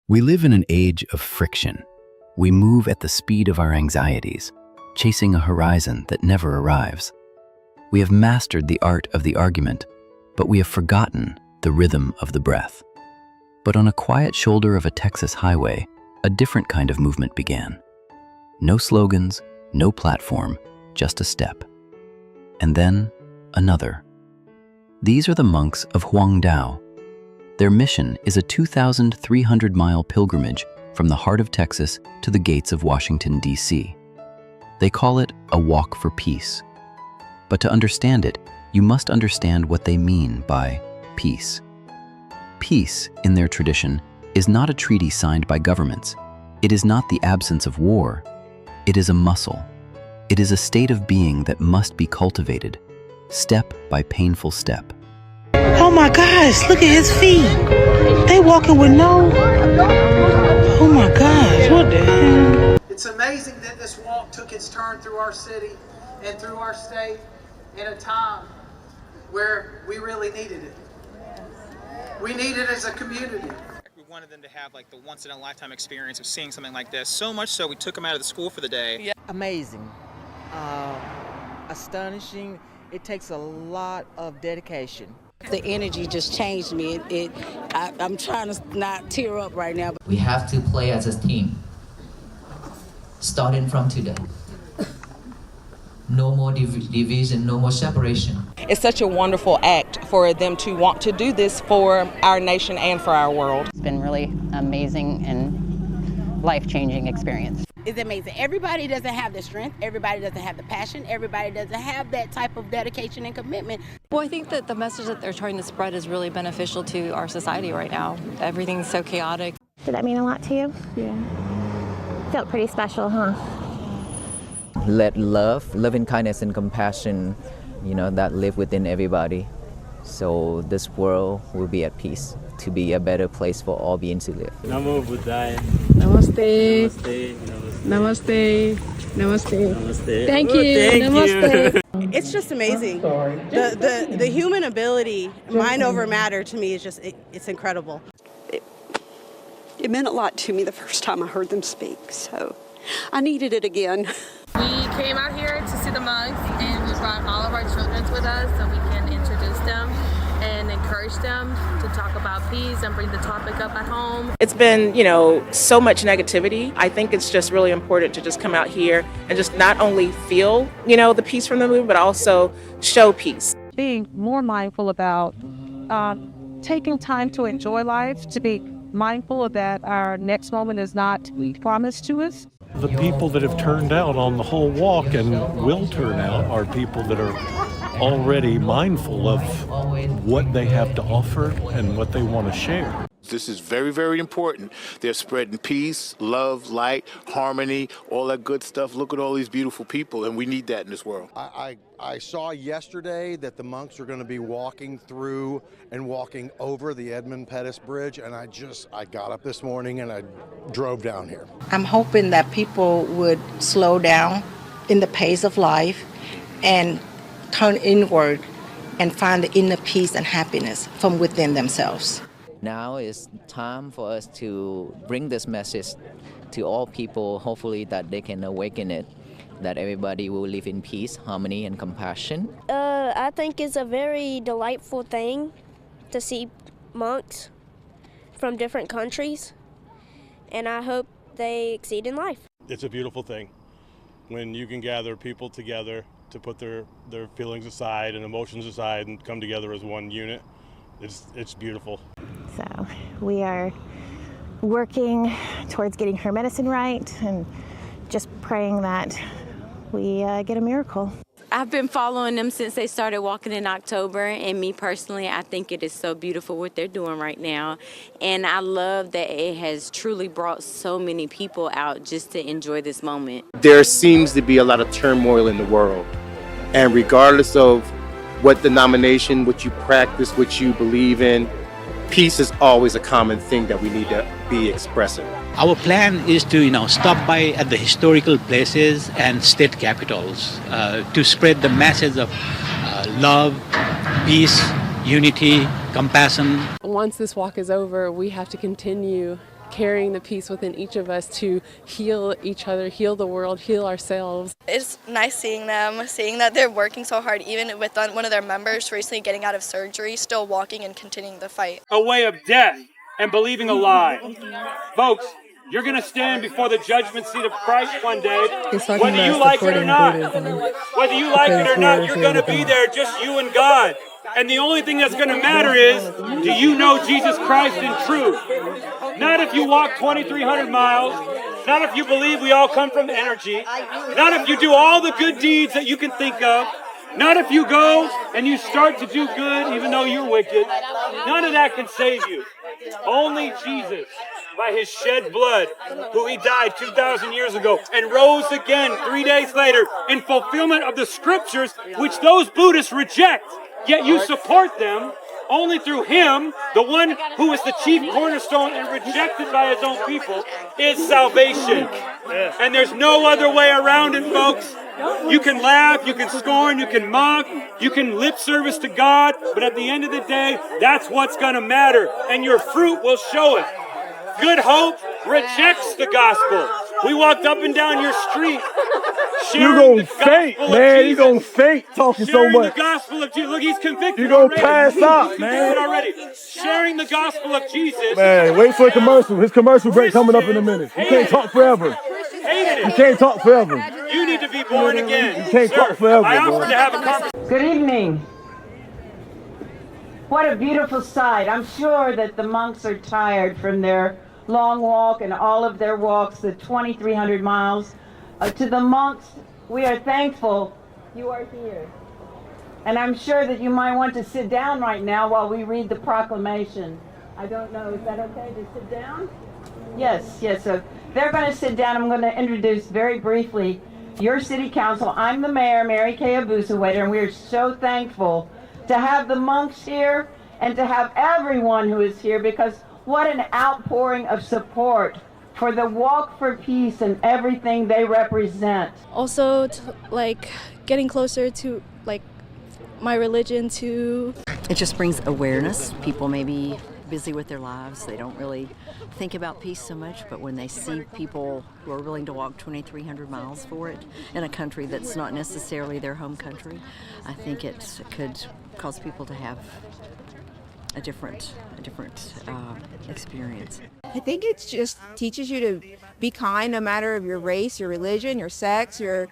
We live in an age of friction. We move at the speed of our anxieties, chasing a horizon that never arrives. We have mastered the art of the argument, but we have forgotten the rhythm of the breath. But on a quiet shoulder of a Texas highway, a different kind of movement began. No slogans, no platform, just a step. And then another. These are the monks of Huangdao. Their mission is a 2,300-mile pilgrimage from the heart of Texas to the gates of Washington, D.C. They call it a walk for peace. But to understand it, you must understand what they mean by peace. Peace, in their tradition, is not a treaty signed by governments. It is not the absence of war. It is a muscle. It is a state of being that must be cultivated, step by painful step. Oh my gosh, look at his feet. They walking with no... Oh my gosh, what the hell? It's amazing that this walk took its turn through our city and through our state in a time where we really needed it. We need it as a community. We wanted them to have like the once-in-a-lifetime experience of seeing something like this. So much so we took them out of the school for the day. Yeah. Amazing, astonishing. It takes a lot of dedication. The energy just changed me. I'm trying to not tear up right now. We have to play as a team, starting from today. No more division, no more separation. It's such a wonderful act for them to want to do this for our nation and for our world. It's been really amazing and life-changing experience. It's amazing. Everybody doesn't have the strength. Everybody doesn't have the passion. Everybody doesn't have that type of dedication and commitment. Well, I think that the message that they're trying to spread is really beneficial to our society right now. Everything's so chaotic. Did that mean a lot to you? Yeah. Felt pretty special, huh? Let loving kindness and compassion, that live within everybody. So this world will be at peace, to be a better place for all beings to live. Namo Buddhaya. Namaste. Namaste. Namaste. Namaste. Namaste. Thank you. Namaste. You. It's just amazing. The human ability, mind over matter, to me is just, it's incredible. It meant a lot to me the first time I heard them speak, so I needed it again. We came out here to see the monks, and we brought all of our children with us so we can introduce them and encourage them to talk about peace and bring the topic up at home. It's been, so much negativity. I think it's just really important to just come out here and just not only feel, the peace from the movement, but also show peace. Being more mindful about taking time to enjoy life, to be mindful that our next moment is not promised to us. The people that have turned out on the whole walk and will turn out are people that are already mindful of what they have to offer and what they want to share. This is very, very important. They're spreading peace, love, light, harmony, all that good stuff. Look at all these beautiful people, and we need that in this world. I saw yesterday that the monks are going to be walking through and walking over the Edmund Pettus Bridge, and I got up this morning and I drove down here. I'm hoping that people would slow down in the pace of life and turn inward and find the inner peace and happiness from within themselves. Now is time for us to bring this message to all people, hopefully that they can awaken it, that everybody will live in peace, harmony, and compassion. I think it's a very delightful thing to see monks from different countries, and I hope they exceed in life. It's a beautiful thing when you can gather people together to put their feelings aside and emotions aside and come together as one unit. It's beautiful. So we are working towards getting her medicine right and just praying that we get a miracle. I've been following them since they started walking in October, and me personally, I think it is so beautiful what they're doing right now. And I love that it has truly brought so many people out just to enjoy this moment. There seems to be a lot of turmoil in the world, and regardless of what denomination, what you practice, what you believe in, peace is always a common thing that we need to be expressing. Our plan is to stop by at the historical places and state capitals to spread the message of love, peace, unity, compassion. Once this walk is over, we have to continue carrying the peace within each of us to heal each other, heal the world, heal ourselves. It's nice seeing them, seeing that they're working so hard, even with one of their members recently getting out of surgery, still walking and continuing the fight. A way of death and believing a lie. Folks, you're going to stand before the judgment seat of Christ one day, whether you like it or not. Whether you like it or not, you're going to be there, just you and God. And the only thing that's going to matter is, do you know Jesus Christ in truth? Not if you walk 2,300 miles, not if you believe we all come from energy, not if you do all the good deeds that you can think of, not if you go and you start to do good even though you're wicked. None of that can save you. Only Jesus, by his shed blood, who he died 2,000 years ago and rose again 3 days later in fulfillment of the scriptures, which those Buddhists reject. Yet you support them. Only through him, the one who is the chief cornerstone and rejected by his own people, is salvation. And there's no other way around it, folks. You can laugh, you can scorn, you can mock, you can lip service to God, but at the end of the day, that's what's going to matter, and your fruit will show it. Good Hope rejects the gospel. We walked up and down your street. You're going to faint, man. You're going to faint talking so much. The gospel of Jesus. Look, he's convicted. You're going to already. pass out, man. Already. Sharing the gospel of Jesus. Man, wait for a commercial. His commercial break coming up in a minute. You can't talk forever. You can't talk forever. You need to be born again. You can't talk forever, I offered to have a conversation. Good evening. What a beautiful sight. I'm sure that the monks are tired from their long walk and all of their walks, the 2,300 miles. To the monks, we are thankful you are here. And I'm sure that you might want to sit down right now while we read the proclamation. I don't know, is that okay to sit down? Yes. So they're going to sit down. I'm going to introduce very briefly your city council. I'm the mayor, Mary Kay Abusawader, and we are so thankful to have the monks here and to have everyone who is here, because what an outpouring of support for the Walk for Peace and everything they represent. Also, getting closer to my religion too. It just brings awareness. People may be busy with their lives. They don't really think about peace so much, but when they see people who are willing to walk 2,300 miles for it in a country that's not necessarily their home country, I think it could cause people to have a different experience. I think it just teaches you to be kind no matter of your race, your religion, your sex, your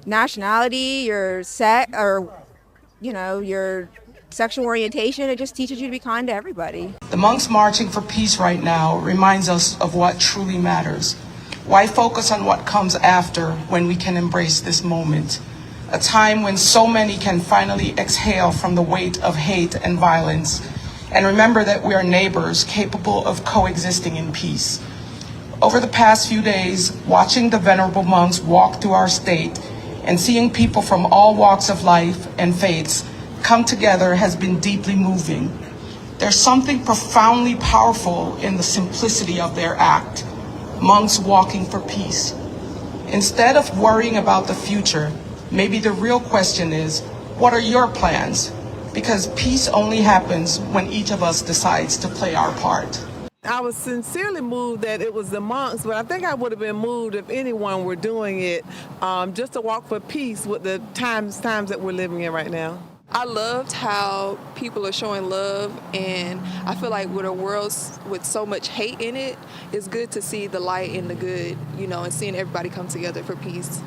nationality, your your sexual orientation. It just teaches you to be kind to everybody. The monks marching for peace right now reminds us of what truly matters. Why focus on what comes after when we can embrace this moment? A time when so many can finally exhale from the weight of hate and violence, and remember that we are neighbors capable of coexisting in peace. Over the past few days, watching the venerable monks walk through our state and seeing people from all walks of life and faiths come together has been deeply moving. There's something profoundly powerful in the simplicity of their act, monks walking for peace. Instead of worrying about the future, maybe the real question is, what are your plans? Because peace only happens when each of us decides to play our part. I was sincerely moved that it was the monks, but I think I would have been moved if anyone were doing it, just to walk for peace with the times that we're living in right now. I loved how people are showing love, and I feel like with a world with so much hate in it, it's good to see the light and the good, and seeing everybody come together for peace.